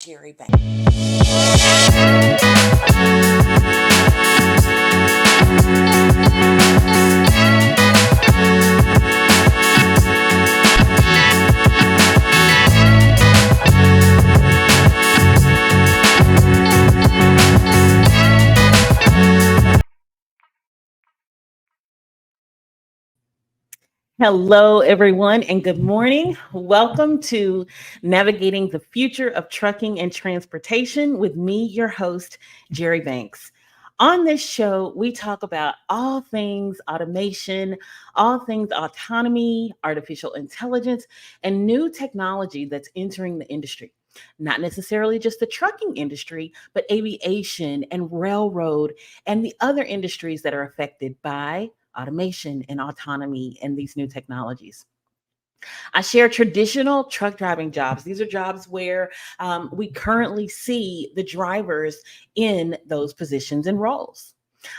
Jerri Banks. Hello, everyone, and good morning. Welcome to Navigating the Future of Trucking and Transportation with me, your host, Jerri Banks. On this show, we talk about all things automation, all things autonomy, artificial intelligence, and new technology that's entering the industry. Not necessarily just the trucking industry, but aviation and railroad and the other industries that are affected by automation and autonomy and these new technologies. I share traditional truck driving jobs. These are jobs where we currently see the drivers in those positions and roles.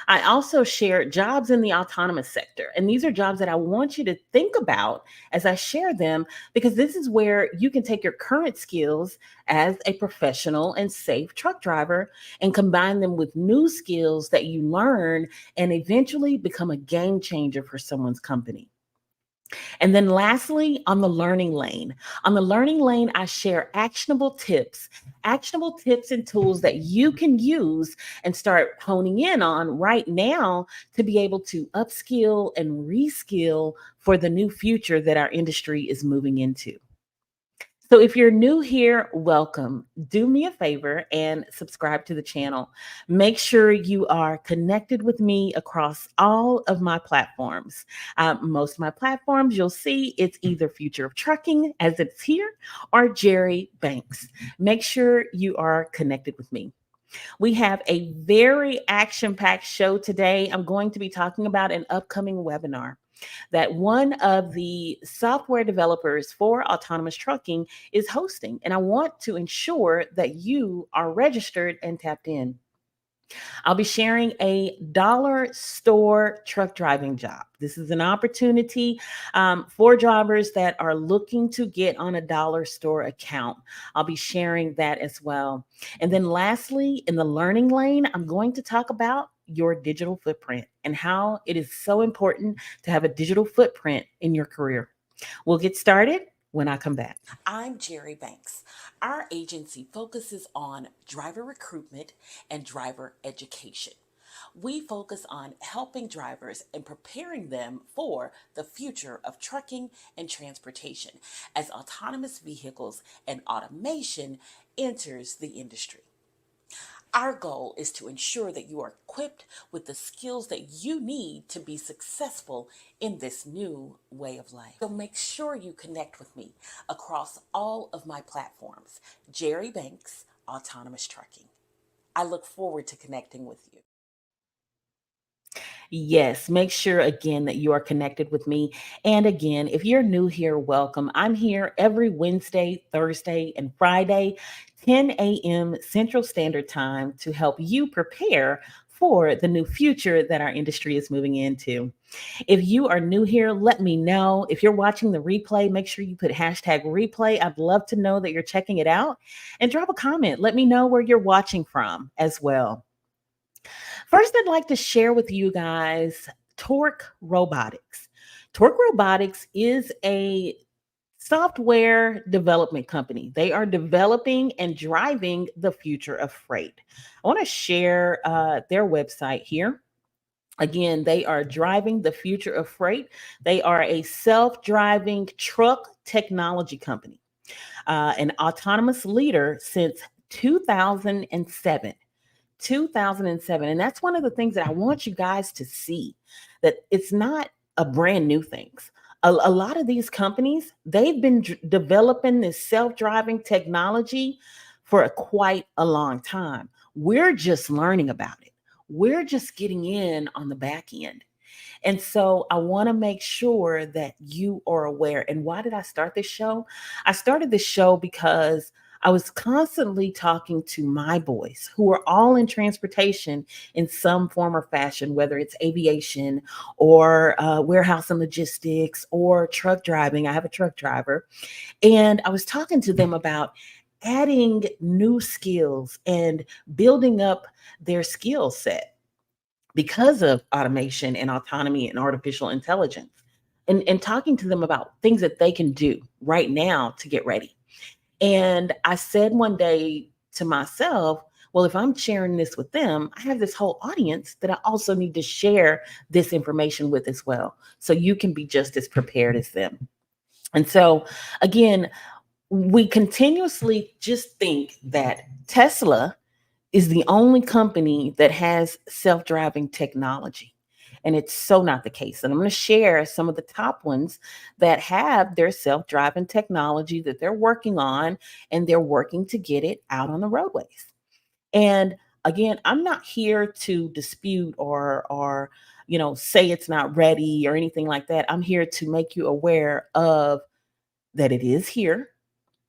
I also share jobs in the autonomous sector. And these are jobs that I want you to think about as I share them, because this is where you can take your current skills as a professional and safe truck driver and combine them with new skills that you learn and eventually become a game changer for someone's company. And then lastly, on the learning lane. On the learning lane, I share actionable tips and tools that you can use and start honing in on right now to be able to upskill and reskill for the new future that our industry is moving into. So if you're new here, welcome. Do me a favor and subscribe to the channel. Make sure you are connected with me across all of my platforms. Most of my platforms, you'll see it's either Future of Trucking as it's here or Jerri Banks. Make sure you are connected with me. We have a very action packed show today. I'm going to be talking about an upcoming webinar that one of the software developers for autonomous trucking is hosting. And I want to ensure that you are registered and tapped in. I'll be sharing a dollar store truck driving job. This is an opportunity for drivers that are looking to get on a dollar store account. I'll be sharing that as well. And then lastly, in the learning lane, I'm going to talk about your digital footprint and how it is so important to have a digital footprint in your career. We'll get started when I come back. I'm Jerri Banks. Our agency focuses on driver recruitment and driver education. We focus on helping drivers and preparing them for the future of trucking and transportation as autonomous vehicles and automation enters the industry. Our goal is to ensure that you are equipped with the skills that you need to be successful in this new way of life. So make sure you connect with me across all of my platforms, Jerri Banks, Autonomous Trucking. I look forward to connecting with you. Yes, make sure again that you are connected with me. And again, if you're new here, welcome. I'm here every Wednesday, Thursday, and Friday, 10 a.m. Central Standard Time to help you prepare for the new future that our industry is moving into. If you are new here, let me know. If you're watching the replay, make sure you put hashtag replay. I'd love to know that you're checking it out and drop a comment. Let me know where you're watching from as well. First, I'd like to share with you guys Torque Robotics. Torque Robotics is a software development company. They are developing and driving the future of freight. I want to share their website here. Again, they are driving the future of freight. They are a self driving truck technology company, an autonomous leader since 2007. 2007. And that's one of the things that I want you guys to see, that it's not a brand new things. A lot of these companies, they've been developing this self-driving technology for quite a long time. We're just learning about it. We're just getting in on the back end. And so I want to make sure that you are aware. And why did I start this show? I started this show because I was constantly talking to my boys who are all in transportation in some form or fashion, whether it's aviation or warehouse and logistics or truck driving. I have a truck driver. And I was talking to them about adding new skills and building up their skill set because of automation and autonomy and artificial intelligence, and talking to them about things that they can do right now to get ready. And I said one day to myself, well, if I'm sharing this with them, I have this whole audience that I also need to share this information with as well. So you can be just as prepared as them. And so, again, we continuously just think that Tesla is the only company that has self driving technology. And it's so not the case. And I'm going to share some of the top ones that have their self driving technology that they're working on, and they're working to get it out on the roadways. And again, I'm not here to dispute or say it's not ready or anything like that. I'm here to make you aware of that it is here,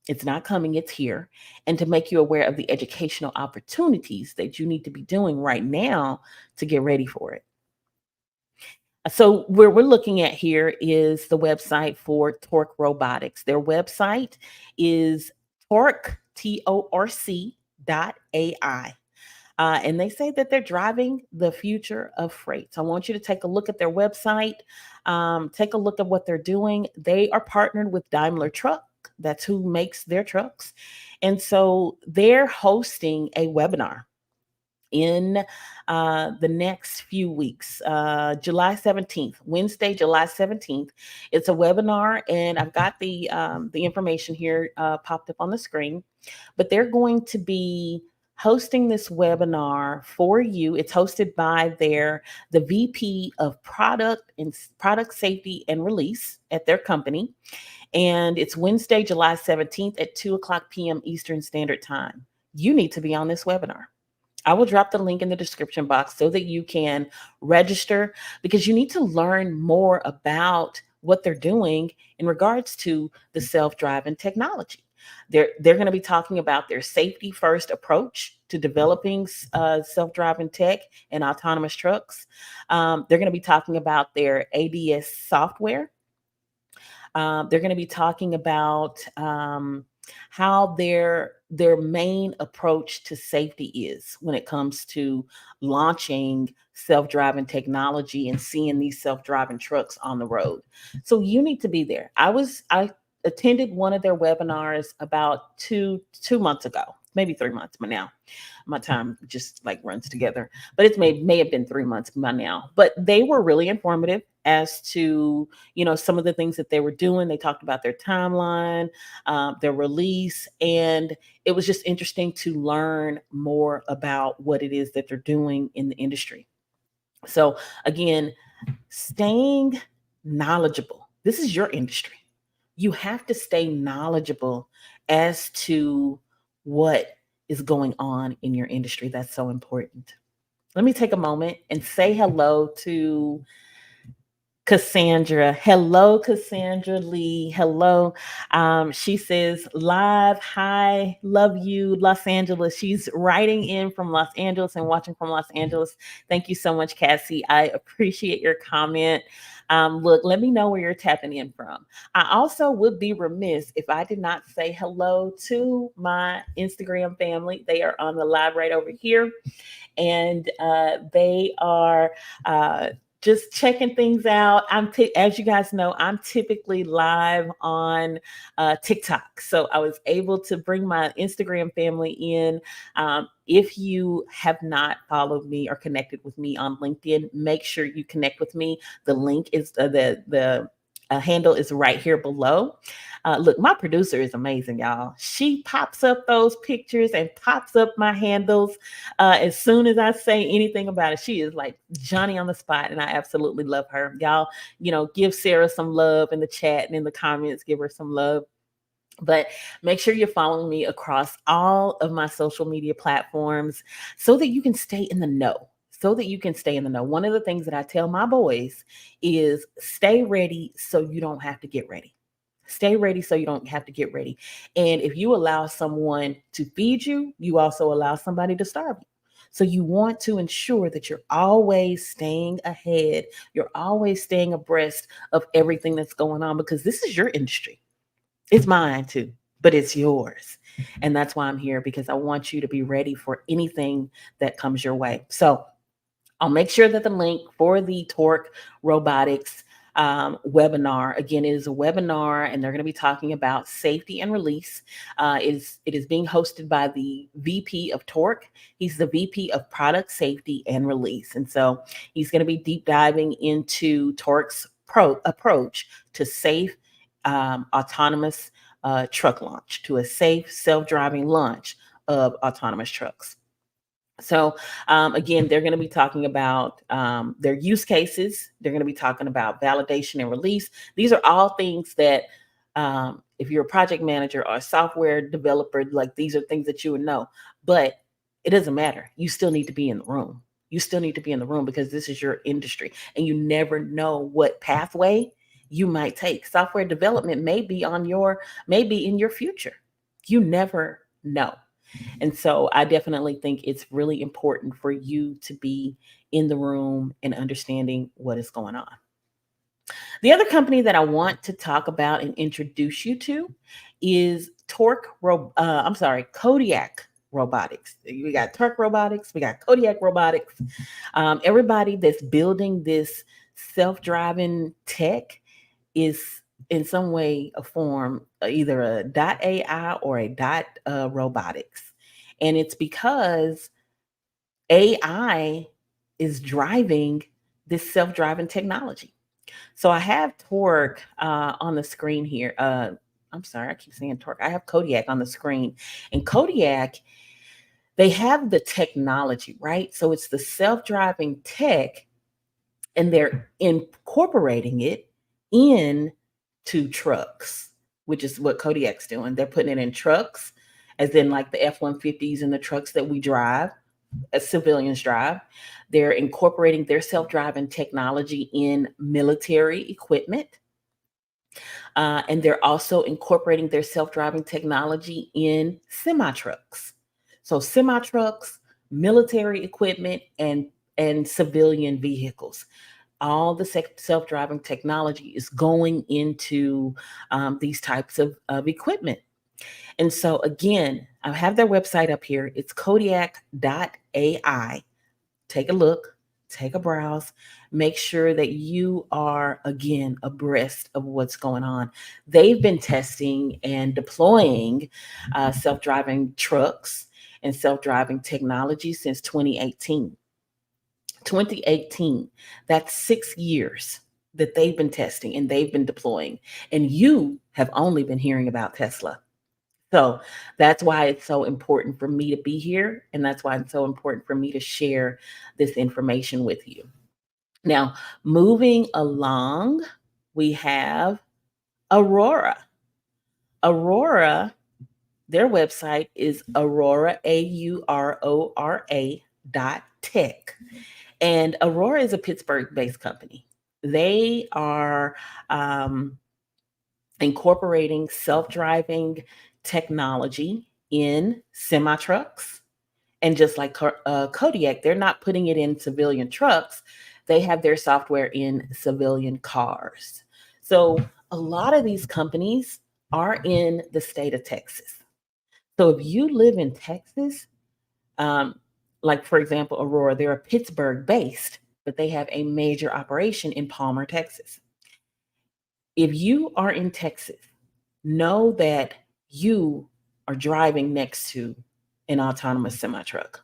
it's not coming, it's here. And to make you aware of the educational opportunities that you need to be doing right now to get ready for it. So, where we're looking at here is the website for Torque Robotics. Their website is Torque, TORC .ai. And they say that they're driving the future of freight. So I want you to take a look at their website, take a look at what they're doing. They are partnered with Daimler Truck. That's who makes their trucks. And so they're hosting a webinar in the next few weeks, July 17th, Wednesday, July 17th. It's a webinar, and I've got the information here popped up on the screen. But they're going to be hosting this webinar for you. It's hosted by the VP of product safety and release at their company. And it's Wednesday, July 17th at 2 o'clock p.m. Eastern Standard Time. You need to be on this webinar. I will drop the link in the description box so that you can register, because you need to learn more about what they're doing in regards to the self-driving technology. They're going to be talking about their safety first approach to developing self-driving tech and autonomous trucks. They're going to be talking about their ADS software. They're going to be talking about how their main approach to safety is when it comes to launching self-driving technology and seeing these self-driving trucks on the road. So you need to be there. I attended one of their webinars about two months ago, maybe 3 months, but now my time just like runs together. But it may have been 3 months by now. But they were really informative as to some of the things that they were doing. They talked about their timeline, their release, and it was just interesting to learn more about what it is that they're doing in the industry. So again, staying knowledgeable. This is your industry. You have to stay knowledgeable as to what is going on in your industry. That's so important. Let me take a moment and say hello to Cassandra. Hello, Cassandra Lee. Hello. She says, live, hi, love you, Los Angeles. She's writing in from Los Angeles and watching from Los Angeles. Thank you so much, Cassie. I appreciate your comment. Look, let me know where you're tapping in from. I also would be remiss if I did not say hello to my Instagram family. They are on the live right over here, and they are just checking things out. As you guys know, I'm typically live on TikTok. So I was able to bring my Instagram family in. If you have not followed me or connected with me on LinkedIn, make sure you connect with me. The link is the handle is right here below. Look, my producer is amazing, y'all. She pops up those pictures and pops up my handles as soon as I say anything about it. She is like Johnny on the spot, and I absolutely love her. Y'all, give Sarah some love in the chat and in the comments. Give her some love. But make sure you're following me across all of my social media platforms so that you can stay in the know. One of the things that I tell my boys is stay ready so you don't have to get ready. Stay ready so you don't have to get ready. And if you allow someone to feed you, you also allow somebody to starve you. So you want to ensure that you're always staying ahead. You're always staying abreast of everything that's going on, because this is your industry. It's mine too. but it's yours. And that's why I'm here, because I want you to be ready for anything that comes your way. So I'll make sure that the link for the Torque Robotics webinar, again, it is a webinar, and they're going to be talking about safety and release. It is being hosted by the VP of Torque. He's the VP of Product Safety and Release. And so he's going to be deep diving into Torque's approach to safe autonomous truck launch, to a safe self-driving launch of autonomous trucks. So, again, they're going to be talking about their use cases. They're going to be talking about validation and release. These are all things that, if you're a project manager or a software developer, like, these are things that you would know. But it doesn't matter. You still need to be in the room. You still need to be in the room, because this is your industry, and you never know what pathway you might take. Software development may be in your future. You never know. And so I definitely think it's really important for you to be in the room and understanding what is going on. The other company that I want to talk about and introduce you to is Kodiak Robotics. We got Torque Robotics, we got Kodiak Robotics. Everybody that's building this self-driving tech is in some way or form either a .ai or a robotics. And it's because AI is driving this self-driving technology. So I have Torque on the screen here. I'm sorry, I keep saying Torque. I have Kodiak on the screen. And Kodiak, they have the technology, right? So it's the self-driving tech, and they're incorporating it into trucks, which is what Kodiak's doing. They're putting it in trucks, as in like the F-150s and the trucks that we drive, as civilians drive. They're incorporating their self-driving technology in military equipment. And they're also incorporating their self-driving technology in semi-trucks. So semi-trucks, military equipment, and civilian vehicles. All the self-driving technology is going into these types of equipment. And so again, I have their website up here. It's Kodiak.ai. Take a look, take a browse, make sure that you are, again, abreast of what's going on. They've been testing and deploying self-driving trucks and self-driving technology since 2018. 2018, that's 6 years that they've been testing and they've been deploying. And you have only been hearing about Tesla. So that's why it's so important for me to be here. And that's why it's so important for me to share this information with you. Now, moving along, we have Aurora. Aurora, their website is Aurora, AURORA.tech. And Aurora is a Pittsburgh-based company. They are incorporating self-driving technology in semi-trucks. And just like Kodiak, they're not putting it in civilian trucks. They have their software in civilian cars. So a lot of these companies are in the state of Texas. So if you live in Texas, like, for example, Aurora, they're Pittsburgh based, but they have a major operation in Palmer, Texas. If you are in Texas, know that you are driving next to an autonomous semi truck.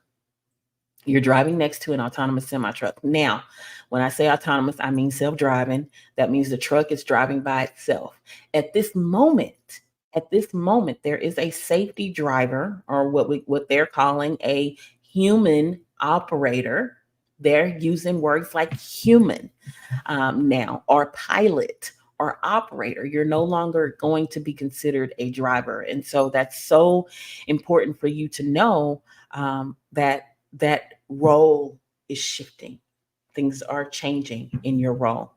You're driving next to an autonomous semi truck. Now, when I say autonomous, I mean self-driving. That means the truck is driving by itself. At this moment, there is a safety driver, or what they're calling a human operator. They're using words like human now, or pilot, or operator. You're no longer going to be considered a driver. And so that's so important for you to know that role is shifting. Things are changing in your role.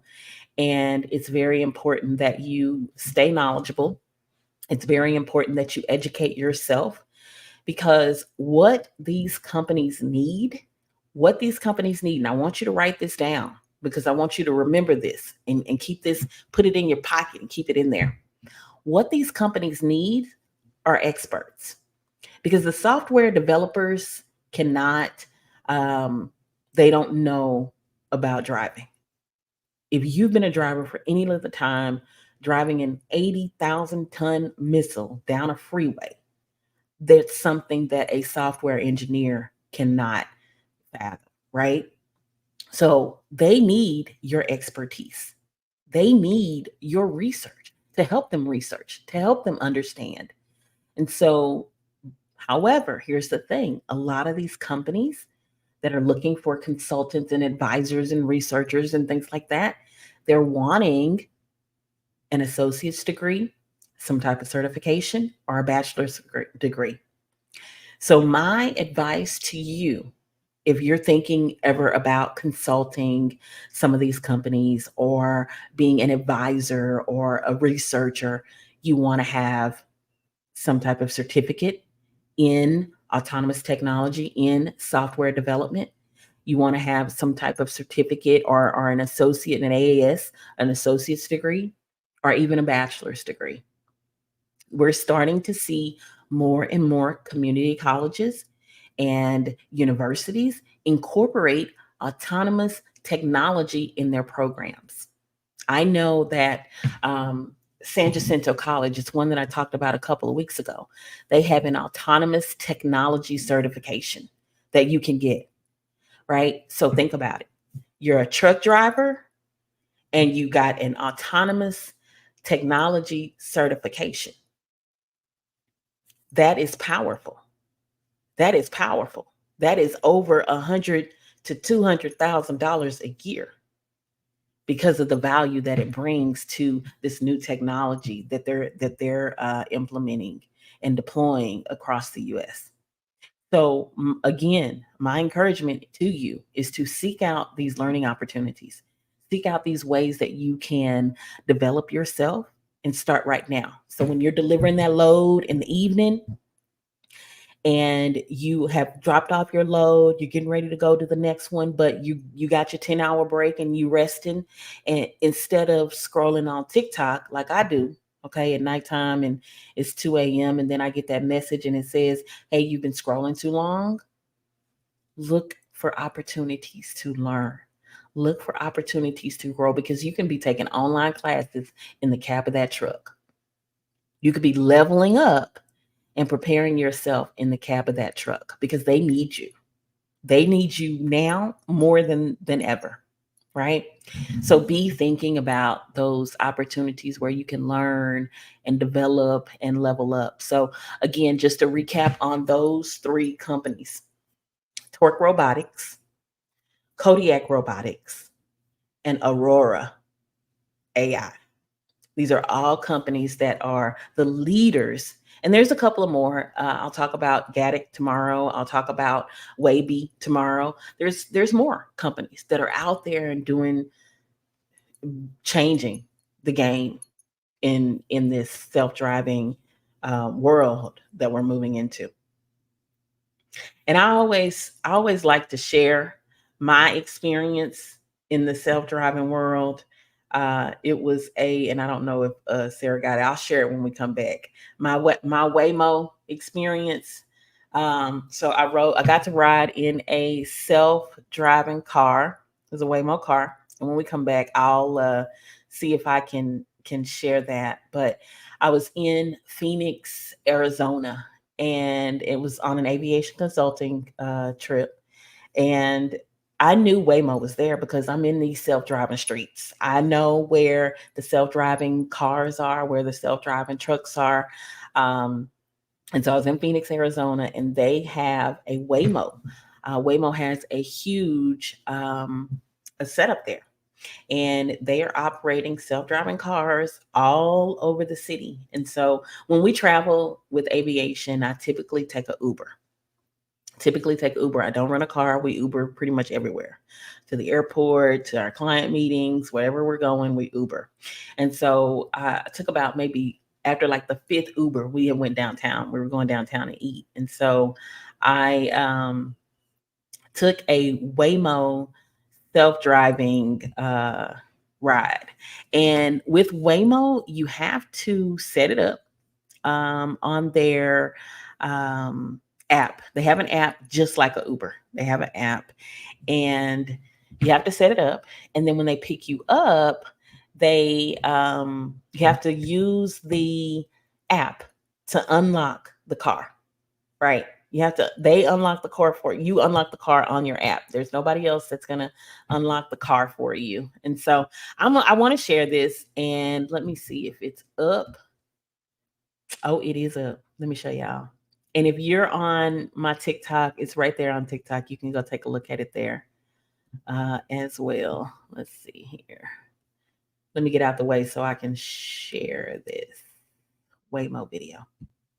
And it's very important that you stay knowledgeable. It's very important that you educate yourself, because what these companies need, and I want you to write this down, because I want you to remember this and keep this, put it in your pocket and keep it in there. What these companies need are experts because the software developers cannot, um, they don't know about driving. If you've been a driver for any length of time, driving an 80,000 ton missile down a freeway, that's something that a software engineer cannot fathom, right? So they need your expertise. They need your research to help them research, to help them understand. And so, however, here's the thing, a lot of these companies that are looking for consultants and advisors and researchers and things like that, they're wanting an associate's degree, some type of certification, or a bachelor's degree. So, my advice to you, if you're thinking ever about consulting some of these companies or being an advisor or a researcher, you want to have some type of certificate in autonomous technology, in software development. You want to have some type of certificate or an associate, an AAS, an associate's degree, or even a bachelor's degree. We're starting to see more and more community colleges and universities incorporate autonomous technology in their programs. I know that San Jacinto College, it's one that I talked about a couple of weeks ago. They have an autonomous technology certification that you can get, right? So think about it. You're a truck driver and you got an autonomous technology certification. That is powerful. That is powerful. That is over $100,000 to $200,000 a year because of the value that it brings to this new technology that they're implementing and deploying across the U.S. So again, my encouragement to you is to seek out these learning opportunities, seek out these ways that you can develop yourself and start right now. So when you're delivering that load in the evening, and you have dropped off your load, you're getting ready to go to the next one, but you got your 10-hour break and you resting, and instead of scrolling on TikTok like I do, okay, at nighttime, and it's 2 a.m. and then I get that message and it says, hey, you've been scrolling too long. Look for opportunities to learn. Look for opportunities to grow because you can be taking online classes in the cab of that truck. You could be leveling up and preparing yourself in the cab of that truck because they need you. They need you now more than ever, right? So be thinking about those opportunities where you can learn and develop and level up. So again, just to recap on those three companies: Torque Robotics, Kodiak Robotics, and Aurora AI. These are all companies that are the leaders. And there's a couple of more. I'll talk about Gaddick tomorrow. I'll talk about Waybe tomorrow. There's more companies that are out there and doing, changing the game in this self-driving world that we're moving into. And I always like to share my experience in the self-driving world. It was and I don't know if Sarah got it. I'll share it when we come back. My Waymo experience. So I got to ride in a self-driving car. It was a Waymo car, and when we come back, I'll see if I can share that. But I was in Phoenix, Arizona, and it was on an aviation consulting trip. And I knew Waymo was there because I'm in these self-driving streets. I know where the self-driving cars are, where the self-driving trucks are. Um, and so I was in Phoenix, Arizona, and they have a Waymo. Waymo has a huge a setup there, and they are operating self-driving cars all over the city. And so when we travel with aviation, I typically take a Uber. Typically take Uber. I don't rent a car. We Uber pretty much everywhere, to the airport, to our client meetings, wherever we're going, we Uber. And so I took about, maybe after like the fifth Uber, we had went downtown. We were going downtown to eat. And so I took a Waymo self-driving ride. And with Waymo, you have to set it up on their um, app. They have an app just like a Uber. They have an app, and you have to set it up. And then when they pick you up, they you have to use the app to unlock the car. Right. You have to, they unlock the car for you, unlock the car on your app. There's nobody else that's going to unlock the car for you. And so I want to share this, and let me see if it's up. Oh, it is up. Let me show y'all. And if you're on my TikTok, it's right there on TikTok. You can go take a look at it there as well. Let's see here. Let me get out the way so I can share this Waymo video.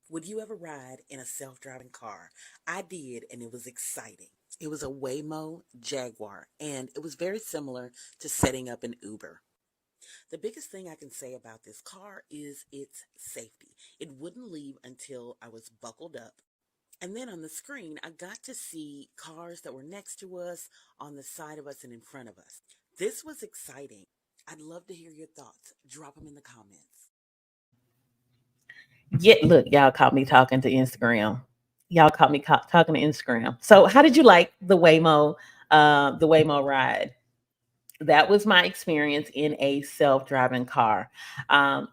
Would you ever ride in a self-driving car? I did, and it was exciting. It was a Waymo Jaguar, and it was very similar to setting up an Uber. The biggest thing I can say about this car is its safety. It wouldn't leave until I was buckled up. And then on the screen, I got to see cars that were next to us, on the side of us, and in front of us. This was exciting. I'd love to hear your thoughts. Drop them in the comments. Yeah, look, y'all caught me talking to Instagram. Y'all caught me talking to Instagram. So, how did you like the Waymo ride? That was my experience in a self-driving car.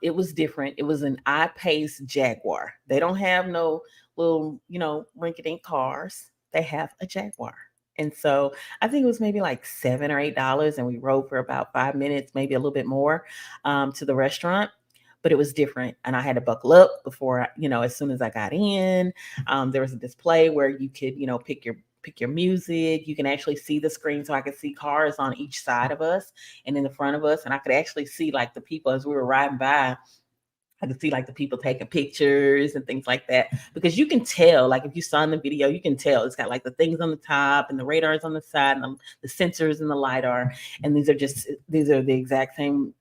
It was different. It was an I-Pace Jaguar. They don't have no little, rinky-dink cars. They have a Jaguar. And so I think it was maybe like $7 or $8, and we rode for about 5 minutes, maybe a little bit more, to the restaurant. But it was different, and I had to buckle up before, as soon as I got in. There was a display where you could, pick your music. You can actually see the screen, so I could see cars on each side of us and in the front of us, and I could actually see like the people as we were riding by. I could see like the people taking pictures and things like that, because you can tell, like if you saw in the video, you can tell it's got like the things on the top and the radars on the side and the sensors and the LiDAR. And these are the exact same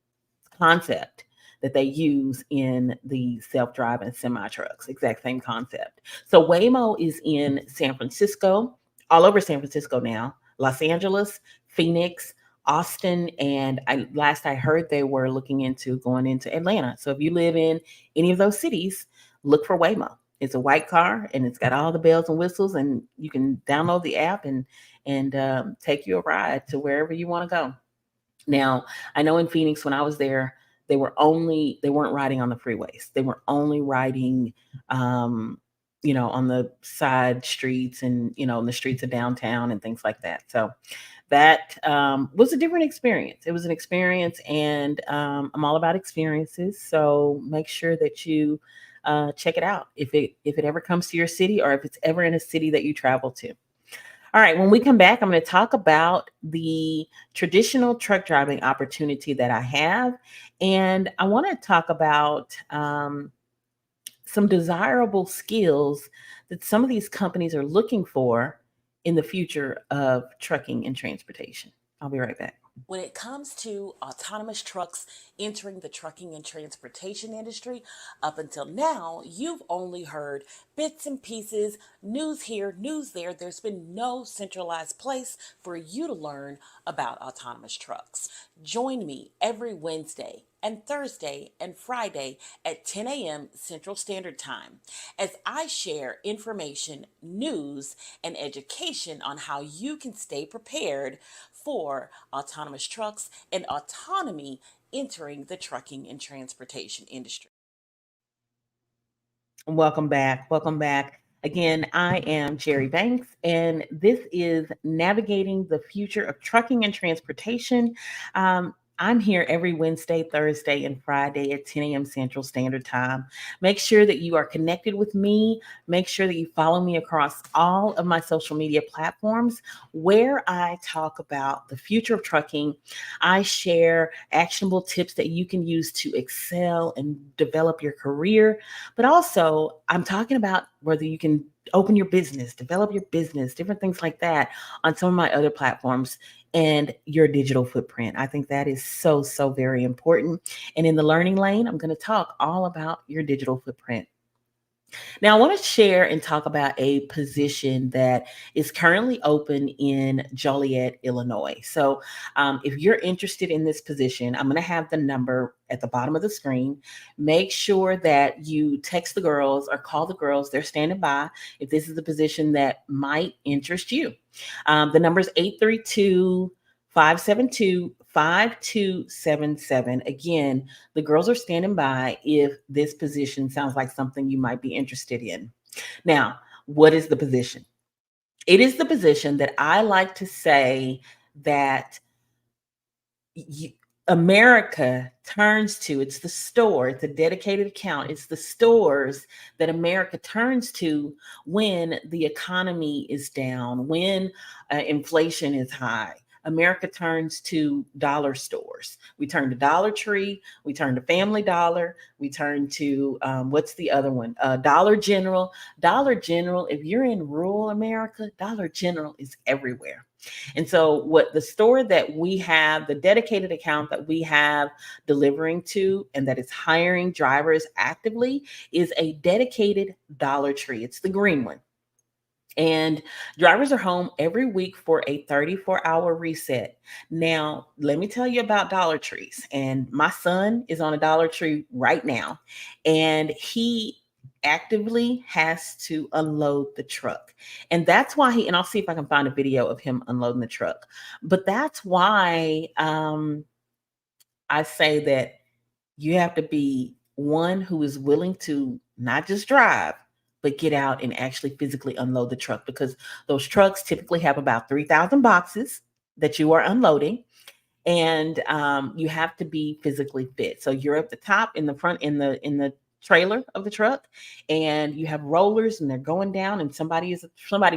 concept that they use in the self-driving semi trucks. Exact same concept. So Waymo is in San Francisco, all over San Francisco now, Los Angeles, Phoenix, Austin, and last I heard they were looking into going into Atlanta. So if you live in any of those cities, look for Waymo. It's a white car, and it's got all the bells and whistles, and you can download the app and take you a ride to wherever you want to go. Now, I know in Phoenix when I was there, they weren't riding on the freeways. They were only riding on the side streets and, in the streets of downtown and things like that. So that was a different experience. It was an experience, and I'm all about experiences. So make sure that you check it out if it ever comes to your city, or if it's ever in a city that you travel to. All right, when we come back, I'm going to talk about the traditional truck driving opportunity that I have. And I want to talk about some desirable skills that some of these companies are looking for in the future of trucking and transportation. I'll be right back. When it comes to autonomous trucks entering the trucking and transportation industry, up until now, you've only heard bits and pieces, news here, news there. There's been no centralized place for you to learn about autonomous trucks. Join me every Wednesday and Thursday and Friday at 10 a.m. Central Standard Time as I share information, news, and education on how you can stay prepared for autonomous trucks and autonomy entering the trucking and transportation industry. Welcome back. Welcome back. Again, I am Jerri Banks, and this is Navigating the Future of Trucking and Transportation. I'm here every Wednesday, Thursday, and Friday at 10 a.m. Central Standard Time. Make sure that you are connected with me. Make sure that you follow me across all of my social media platforms where I talk about the future of trucking. I share actionable tips that you can use to excel and develop your career. But also, I'm talking about whether you can open your business, develop your business, different things like that on some of my other platforms, and your digital footprint. I think that is so, so very important. And in the learning lane, I'm going to talk all about your digital footprint. Now, I want to share and talk about a position that is currently open in Joliet, Illinois. So, if you're interested in this position, I'm going to have the number at the bottom of the screen. Make sure that you text the girls or call the girls. They're standing by if this is a position that might interest you. The number is 832 572 5277. Again, the girls are standing by if this position sounds like something you might be interested in. Now, what is the position? It is the position that I like to say that you, America turns to. It's the store, it's a dedicated account. It's the stores that America turns to when the economy is down, when inflation is high. America turns to dollar stores. We turn to Dollar Tree, we turn to Family Dollar, we turn to what's the other one? Dollar General. Dollar General, if you're in rural America, Dollar General is everywhere. And so, what the store that we have, the dedicated account that we have delivering to and that is hiring drivers actively is a dedicated Dollar Tree. It's the green one. And drivers are home every week for a 34-hour reset. Now, let me tell you about Dollar Trees. And my son is on a Dollar Tree right now, and he actively has to unload the truck. And that's why and I'll see if I can find a video of him unloading the truck. But that's why I say that you have to be one who is willing to not just drive, but get out and actually physically unload the truck, because those trucks typically have about 3,000 boxes that you are unloading, and you have to be physically fit. So you're at the top in the front in the trailer of the truck, and you have rollers, and they're going down, and somebody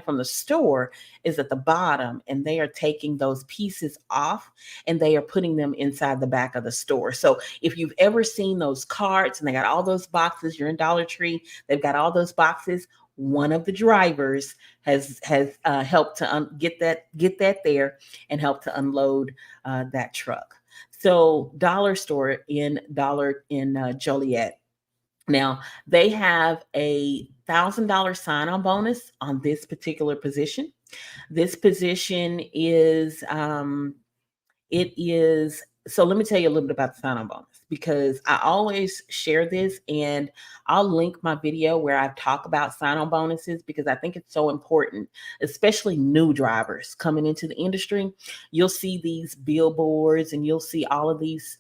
from the store is at the bottom, and they are taking those pieces off and they are putting them inside the back of the store. So if you've ever seen those carts and they got all those boxes, you're in Dollar Tree, they've got all those boxes. One of the drivers has helped to get that there and help to unload that truck. So Dollar in Joliet. Now they have $1,000 sign-on bonus on this particular position. This position is it is so let me tell you a little bit about the sign-on bonus, because I always share this, and I'll link my video where I talk about sign-on bonuses because I think it's so important, especially new drivers coming into the industry. You'll see these billboards and you'll see all of these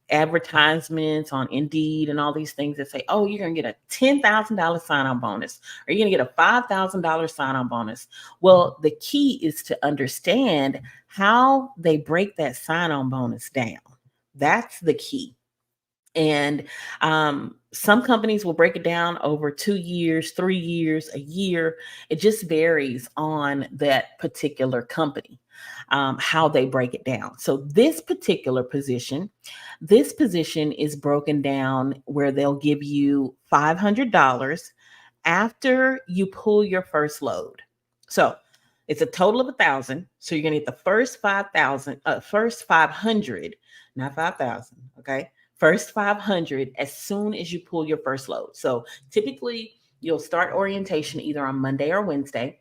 advertisements on Indeed and all these things that say, oh, you're going to get a $10,000 sign-on bonus, or you're going to get a $5,000 sign-on bonus. Well, the key is to understand how they break that sign-on bonus down. That's the key. And some companies will break it down over 2 years, 3 years, a year. It just varies on that particular company, how they break it down. So this position is broken down where they'll give you $500 after you pull your first load. So it's a total of 1,000. So you're gonna get the first 5,000, first 500, not 5,000. Okay, first 500 as soon as you pull your first load. So typically you'll start orientation either on Monday or Wednesday.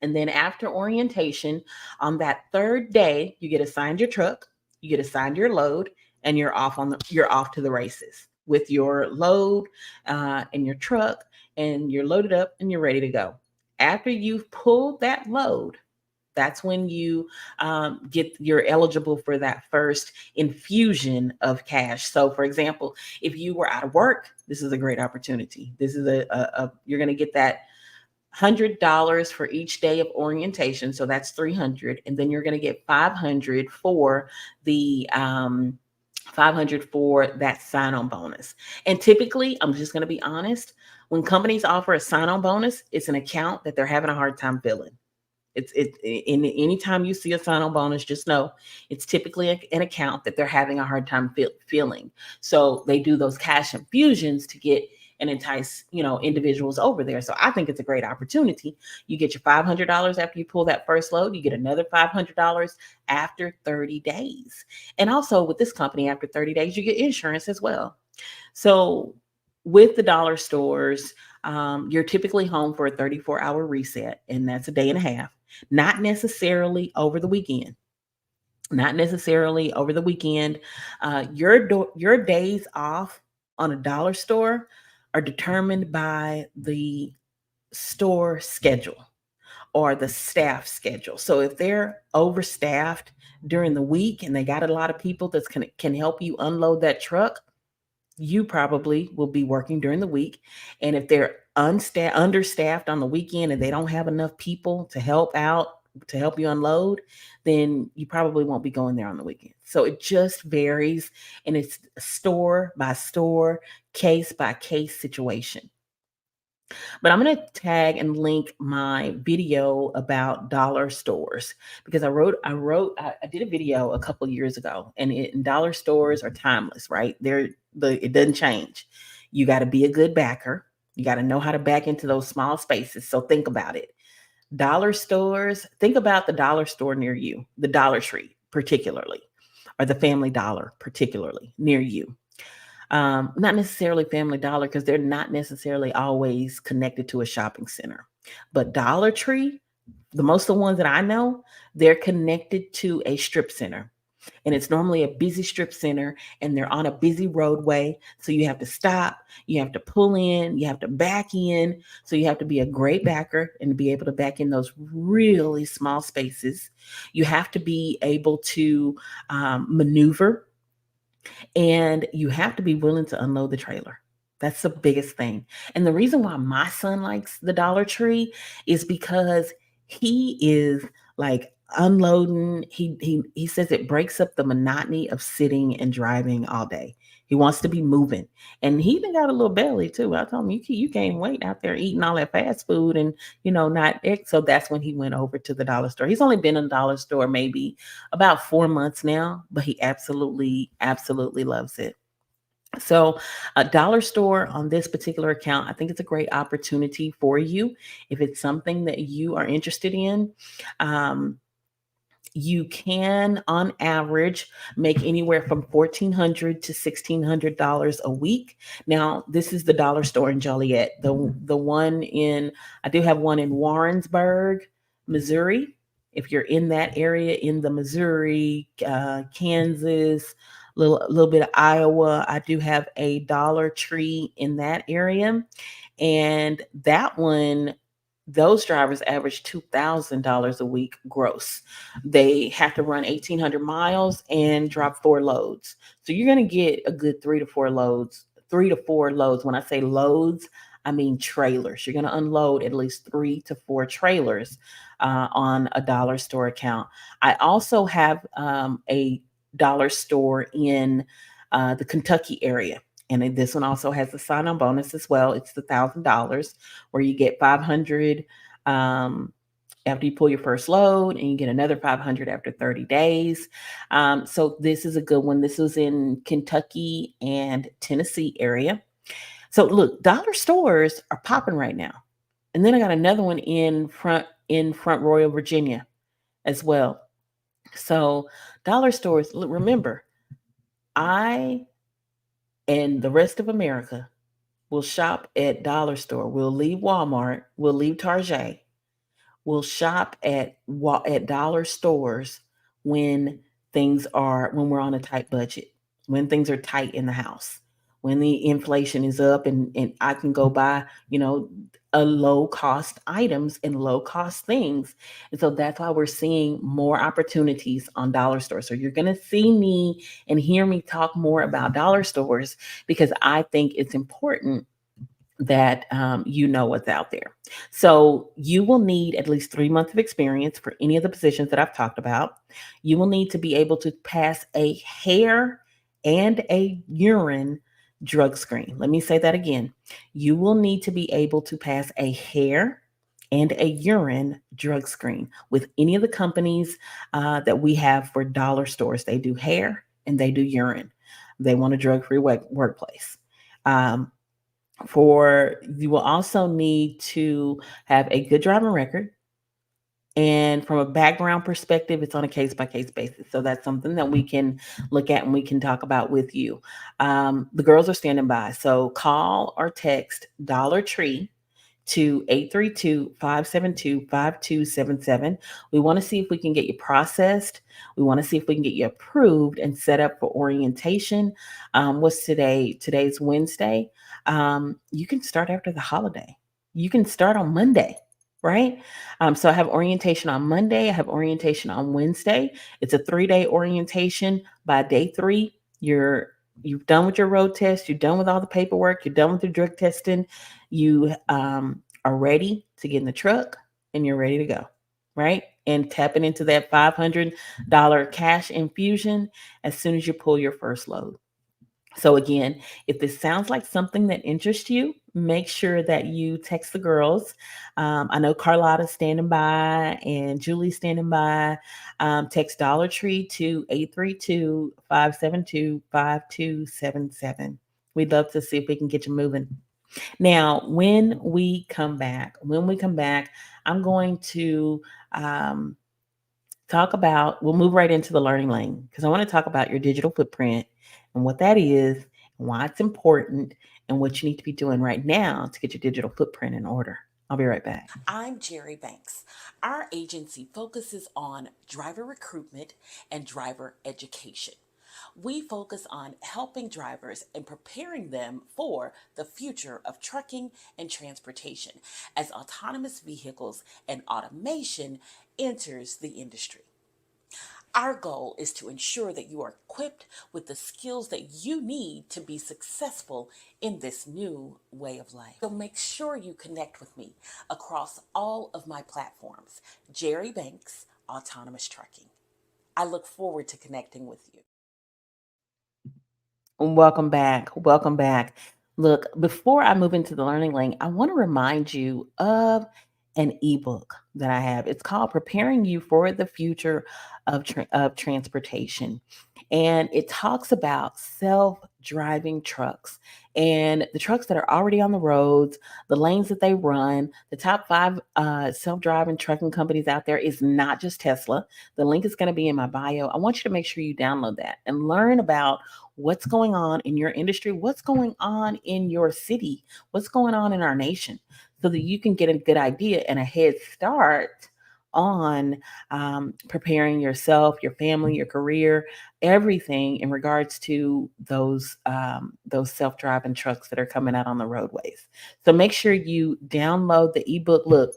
And then after orientation, on that third day, you get assigned your truck, you get assigned your load, and you're off to the races with your load and your truck, and you're loaded up and you're ready to go. After you've pulled that load, that's when you're eligible for that first infusion of cash. So, for example, if you were out of work, this is a great opportunity. This is you're going to get that $100 for each day of orientation, so that's 300, and then you're going to get 500 for the 500 for that sign-on bonus. And typically, I'm just going to be honest, when companies offer a sign-on bonus, it's an account that they're having a hard time filling. In anytime you see a sign-on bonus, just know it's typically an account that they're having a hard time filling. So they do those cash infusions to get and entice individuals over there. So I think it's a great opportunity. You get your $500 after you pull that first load. You get another $500 after 30 days. And also with this company, after 30 days, you get insurance as well. So with the dollar stores, you're typically home for a 34-hour reset, and that's a day and a half, not necessarily over the weekend. Not necessarily over the weekend. Your days off on a dollar store are determined by the store schedule or the staff schedule. So if they're overstaffed during the week and they got a lot of people that can help you unload that truck, you probably will be working during the week. And if they're understaffed on the weekend and they don't have enough people to help out to help you unload, then you probably won't be going there on the weekend. So it just varies, and it's store by store, case by case situation. But I'm going to tag and link my video about dollar stores because I did a video a couple years ago, and dollar stores are timeless, right? It doesn't change. You got to be a good backer. You got to know how to back into those small spaces. So think about it. Dollar stores, think about the dollar store near you, the Dollar Tree particularly, or the Family Dollar particularly near you. Not necessarily Family Dollar because they're not necessarily always connected to a shopping center. But Dollar Tree, the most of the ones that I know, they're connected to a strip center. And it's normally a busy strip center and they're on a busy roadway. So you have to stop, you have to pull in, you have to back in. So you have to be a great backer and be able to back in those really small spaces. You have to be able to maneuver, and you have to be willing to unload the trailer. That's the biggest thing. And the reason why my son likes the Dollar Tree is because he is like unloading. He says it breaks up the monotony of sitting and driving all day. He wants to be moving, and he even got a little belly too. I told him you can't wait out there eating all that fast food and not. So that's when he went over to the dollar store. He's only been in the dollar store maybe about 4 months now, but he absolutely, absolutely loves it. So, a dollar store on this particular account, I think it's a great opportunity for you if it's something that you are interested in. Um, you can, on average, make anywhere from $1,400 to $1,600 a week. Now, this is the dollar store in Joliet. The one in I do have one in Warrensburg, Missouri. If you're in that area, in the Missouri, Kansas, little bit of Iowa, I do have a Dollar Tree in that area, and that one, those drivers average $2,000 a week gross. They have to run 1,800 miles and drop 4 loads. So you're going to get a good 3 to 4 loads. 3 to 4 loads. When I say loads, I mean trailers. You're going to unload at least 3 to 4 trailers on a dollar store account. I also have a dollar store in the Kentucky area. And this one also has a sign-on bonus as well. It's the $1,000 where you get 500 after you pull your first load, and you get another 500 after 30 days. So this is a good one. This was in Kentucky and Tennessee area. So look, dollar stores are popping right now. And then I got another one in Front Royal, Virginia as well. So dollar stores, remember, I and the rest of America will shop at dollar store. We'll leave Walmart. We'll leave Target. We'll shop at dollar stores when when we're on a tight budget, when things are tight in the house, when the inflation is up, and I can go buy, a low cost items and low cost things. And so that's why we're seeing more opportunities on dollar stores. So you're going to see me and hear me talk more about dollar stores because I think it's important that you know what's out there. So you will need at least 3 months of experience for any of the positions that I've talked about. You will need to be able to pass a hair and a urine drug screen. Let me say that again. You will need to be able to pass a hair and a urine drug screen with any of the companies that we have for dollar stores. They do hair and they do urine. They want a drug-free workplace. You will also need to have a good driving record And from a background perspective, it's on a case by case basis. So that's something that we can look at and we can talk about with you. The girls are standing by. So call or text Dollar Tree to 832-572-5277. We want to see if we can get you processed. We want to see if we can get you approved and set up for orientation. What's today? Today's Wednesday. You can start after the holiday. You can start on Monday, right? So I have orientation on Monday. I have orientation on Wednesday. It's a 3-day orientation. By day 3, you've done with your road test. You're done with all the paperwork. You're done with the drug testing. You are ready to get in the truck and you're ready to go, right? And tapping into that $500 cash infusion as soon as you pull your first load. So, again, if this sounds like something that interests you, make sure that you text the girls. I know Carlotta's standing by and Julie's standing by. Text Dollar Tree to 832-572-5277. We'd love to see if we can get you moving. Now, when we come back, I'm going to um, talk about, we'll move right into the learning lane because I want to talk about your digital footprint and what that is, and why it's important, and what you need to be doing right now to get your digital footprint in order. I'll be right back. I'm Jerri Banks. Our agency focuses on driver recruitment and driver education. We focus on helping drivers and preparing them for the future of trucking and transportation as autonomous vehicles and automation enters the industry. Our goal is to ensure that you are equipped with the skills that you need to be successful in this new way of life. So make sure you connect with me across all of my platforms. Jerri Banks, Autonomous Trucking. I look forward to connecting with you. Welcome back. Welcome back. Look, before I move into the learning lane, I want to remind you of an ebook that I have. It's called Preparing You for the Future of Transportation. And it talks about self driving trucks and the trucks that are already on the roads, the lanes that they run. The top 5 self driving trucking companies out there is not just Tesla. The link is going to be in my bio. I want you to make sure you download that and learn about what's going on in your industry, what's going on in your city, what's going on in our nation, so that you can get a good idea and a head start on preparing yourself, your family, your career, everything in regards to those self-driving trucks that are coming out on the roadways. So make sure you download the ebook. Look,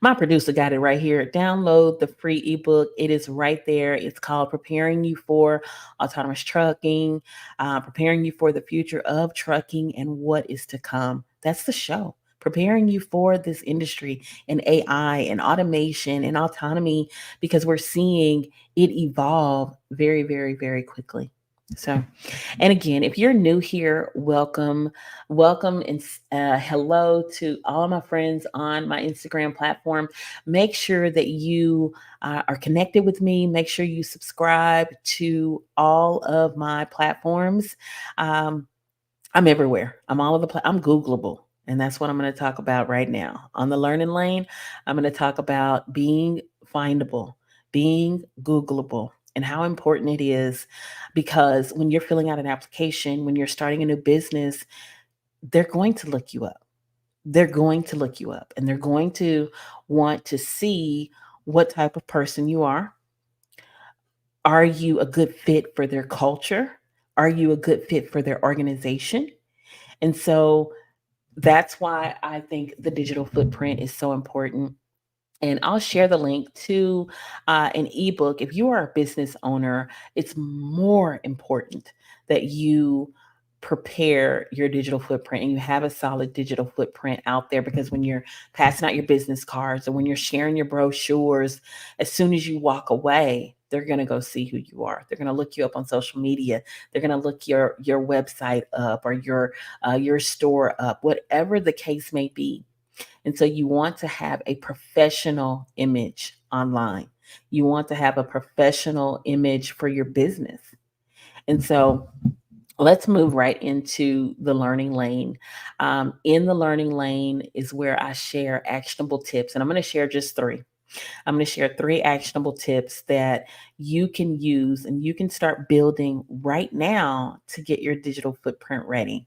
my producer got it right here. Download the free ebook. It is right there. It's called Preparing You for Autonomous Trucking, Preparing You for the Future of Trucking and What is to Come. That's the show. Preparing you for this industry and AI and automation and autonomy because we're seeing it evolve very, very, very quickly. So, and again, if you're new here, welcome, welcome, and hello to all my friends on my Instagram platform. Make sure that you are connected with me. Make sure you subscribe to all of my platforms. Um, I'm everywhere. I'm all over I'm Googleable. And that's what I'm going to talk about right now. On the learning lane, I'm going to talk about being findable, being Googleable, and how important it is because when you're filling out an application, when you're starting a new business, they're going to look you up. They're going to look you up and they're going to want to see what type of person you are. Are you a good fit for their culture? Are you a good fit for their organization? And so that's why I think the digital footprint is so important. And I'll share the link to an ebook. If you are a business owner, it's more important that you prepare your digital footprint and you have a solid digital footprint out there because when you're passing out your business cards or when you're sharing your brochures, as soon as you walk away, they're going to go see who you are. They're going to look you up on social media. They're going to look your website up or your store up, whatever the case may be. And so you want to have a professional image online. You want to have a professional image for your business. And so let's move right into the learning lane. In the learning lane is where I share actionable tips, and I'm going to share just 3. I'm going to share 3 actionable tips that you can use and you can start building right now to get your digital footprint ready.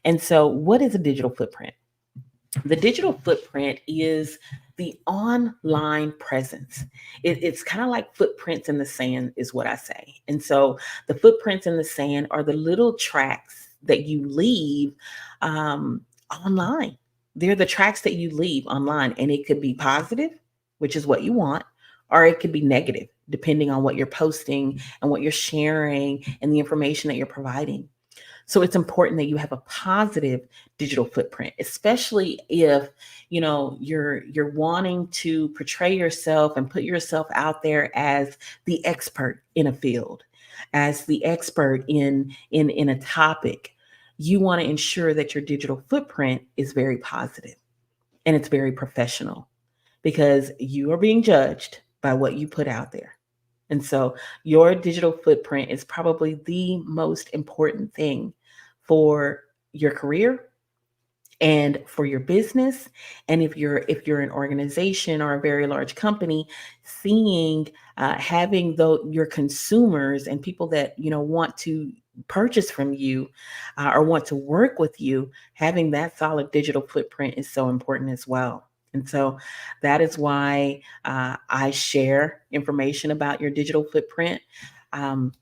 And so, what is a digital footprint? The digital footprint is the online presence. It's kind of like footprints in the sand, is what I say. And so the footprints in the sand are the little tracks that you leave um, online. They're the tracks that you leave online, and it could be positive, which is what you want, or it could be negative, depending on what you're posting and what you're sharing and the information that you're providing. So it's important that you have a positive digital footprint, especially if you're wanting to portray yourself and put yourself out there as the expert in a field, as the expert in a topic. You want to ensure that your digital footprint is very positive and it's very professional because you are being judged by what you put out there. And so your digital footprint is probably the most important thing for your career and for your business. And if you're an organization or a very large company, seeing having your consumers and people that want to purchase from you or want to work with you, having that solid digital footprint is so important as well. And so that is why I share information about your digital footprint. um,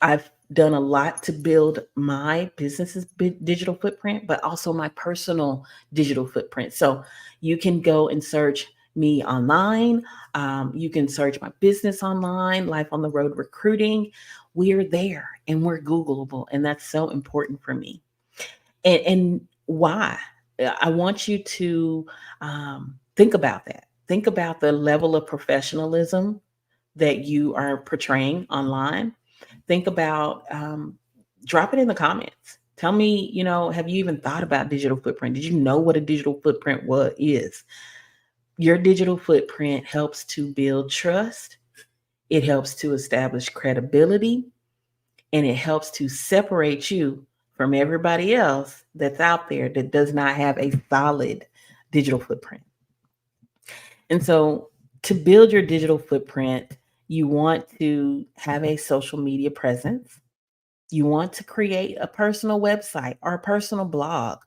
I've done a lot to build my business's digital footprint, but also my personal digital footprint. So you can go and search me online. You can search my business online, Life on the Road Recruiting. We're there and we're Googleable. And that's so important for me. And why? I want you to think about that. Think about the level of professionalism that you are portraying online. Think about drop it in the comments. Tell me, have you even thought about digital footprint? Did you know what a digital footprint is? Your digital footprint helps to build trust. It helps to establish credibility, and it helps to separate you from everybody else that's out there that does not have a solid digital footprint. And so, to build your digital footprint, you want to have a social media presence. You want to create a personal website or a personal blog.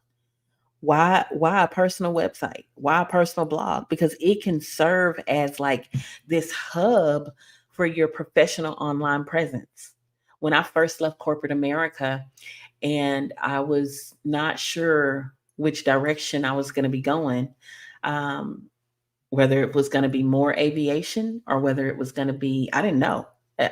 Why a personal website? Why a personal blog? Because it can serve as like this hub for your professional online presence. When I first left corporate America and I was not sure which direction I was going to be going, um, whether it was going to be more aviation or whether it was going to be, I didn't know.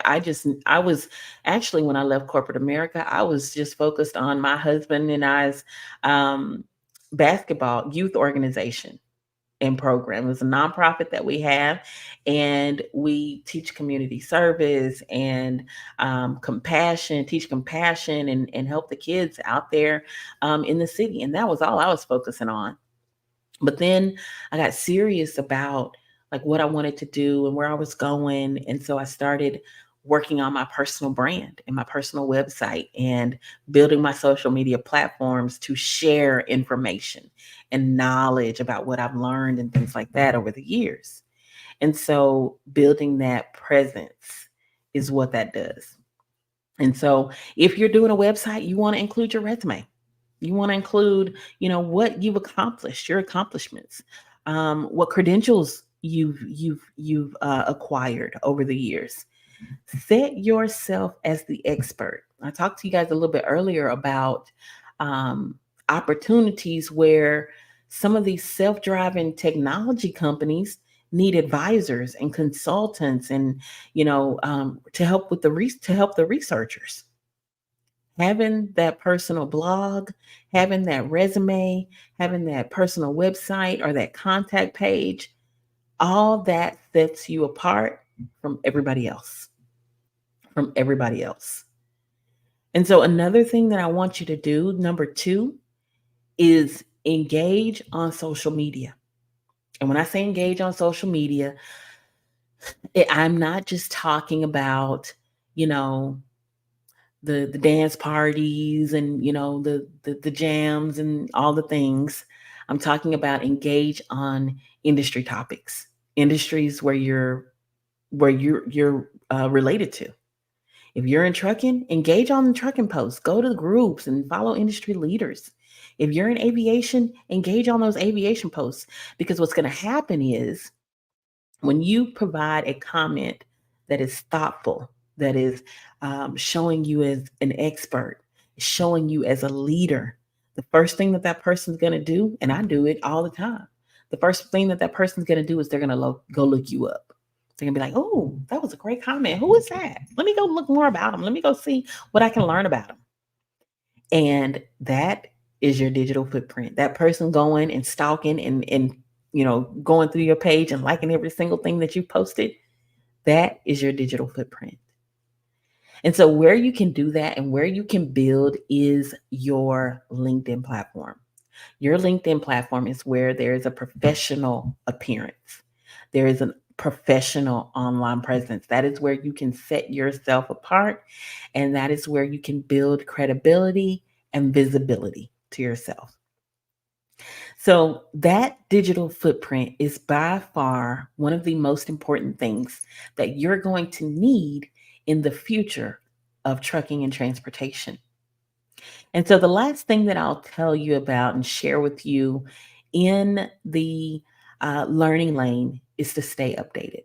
I was actually, when I left corporate America, I was just focused on my husband and I's um, basketball youth organization and program. It was a nonprofit that we have, and we teach community service and teach compassion and help the kids out there in the city. And that was all I was focusing on. But then I got serious about like what I wanted to do and where I was going. And so I started working on my personal brand and my personal website and building my social media platforms to share information and knowledge about what I've learned and things like that over the years. And so building that presence is what that does. And so if you're doing a website, you want to include your resume. You want to include, what you've accomplished, your accomplishments, what credentials you've acquired over the years. Set yourself as the expert. I talked to you guys a little bit earlier about um, opportunities where some of these self-driving technology companies need advisors and consultants, and to help with to help the researchers. Having that personal blog, having that resume, having that personal website or that contact page, all that sets you apart from everybody else. From everybody else. And so, another thing that I want you to do, number 2, is engage on social media. And when I say engage on social media, I'm not just talking about, you know, the dance parties and the jams and all the things. I'm talking about engage on industry topics. industries where you're related to. If you're in trucking, engage on the trucking posts, go to the groups and follow industry leaders. If you're in aviation, engage on those aviation posts, because what's going to happen is when you provide a comment that is thoughtful, that is showing you as an expert, showing you as a leader, the first thing that that person's going to do, and I do it all the time, the first thing that that person's going to do is they're going to go look you up. They're going to be like, oh, that was a great comment. Who is that? Let me go look more about them. Let me go see what I can learn about them. And that is your digital footprint. That person going and stalking and going through your page and liking every single thing that you posted, that is your digital footprint. And so where you can do that and where you can build is your LinkedIn platform. Your LinkedIn platform is where there is a professional appearance. There is a professional online presence. That is where you can set yourself apart, and that is where you can build credibility and visibility to yourself. So, that digital footprint is by far one of the most important things that you're going to need in the future of trucking and transportation. And so, the last thing that I'll tell you about and share with you in the learning lane is to stay updated.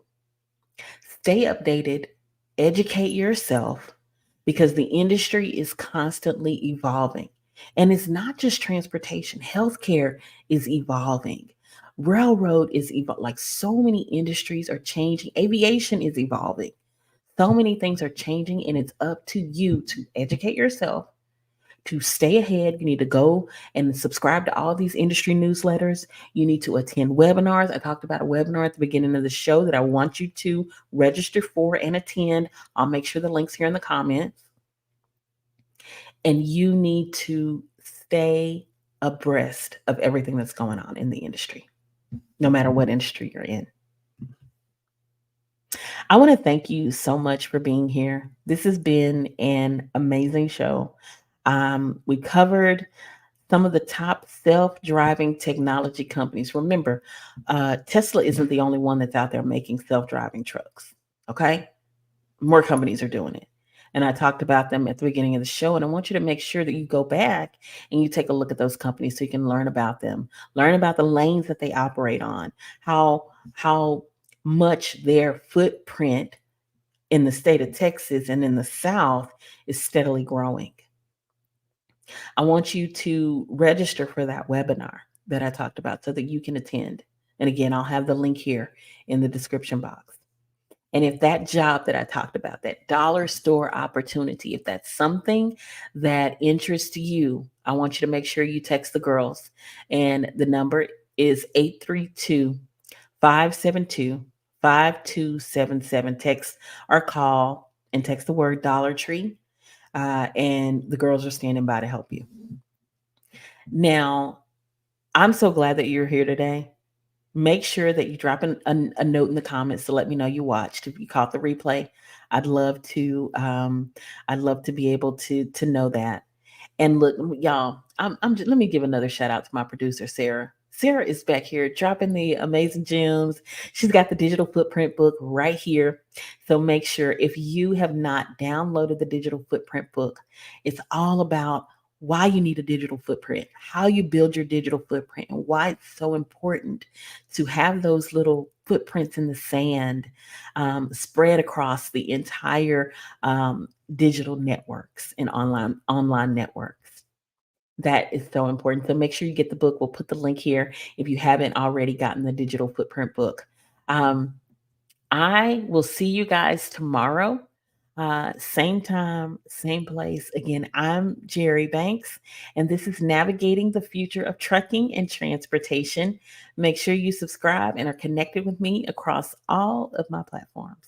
Stay updated, educate yourself, because the industry is constantly evolving. And it's not just transportation, healthcare is evolving. Railroad is evolving. Like, so many industries are changing. Aviation is evolving. So many things are changing, and it's up to you to educate yourself, to stay ahead. You need to go and subscribe to all these industry newsletters. You need to attend webinars. I talked about a webinar at the beginning of the show that I want you to register for and attend. I'll make sure the link's here in the comments. And you need to stay abreast of everything that's going on in the industry, no matter what industry you're in. I want to thank you so much for being here. This has been an amazing show. We covered some of the top self-driving technology companies. Remember, Tesla isn't the only one that's out there making self-driving trucks. Okay, more companies are doing it, and I talked about them at the beginning of the show. And I want you to make sure that you go back and you take a look at those companies so you can learn about them, learn about the lanes that they operate on, how much their footprint in the state of Texas and in the South is steadily growing. I want you to register for that webinar that I talked about so that you can attend. And again, I'll have the link here in the description box. And if that job that I talked about, that dollar store opportunity, if that's something that interests you, I want you to make sure you text the girls. And the number is 832 572 5277. Text or call and text the word Dollar Tree, and the girls are standing by to help you. Now, I'm so glad that you're here today. Make sure that you drop a note in the comments to let me know you watched. If you caught the replay, I'd love to be able to know that. And look, y'all, let me give another shout out to my producer, Sarah. Sarah is back here dropping the amazing gems. She's got the digital footprint book right here. So make sure, if you have not downloaded the digital footprint book, it's all about why you need a digital footprint, how you build your digital footprint, and why it's so important to have those little footprints in the sand spread across the entire digital networks and online networks. That is so important. So make sure you get the book. We'll put the link here if you haven't already gotten the digital footprint book. I will see you guys tomorrow. Same time, same place. Again, I'm Jerri Banks, and this is Navigating the Future of Trucking and Transportation. Make sure you subscribe and are connected with me across all of my platforms.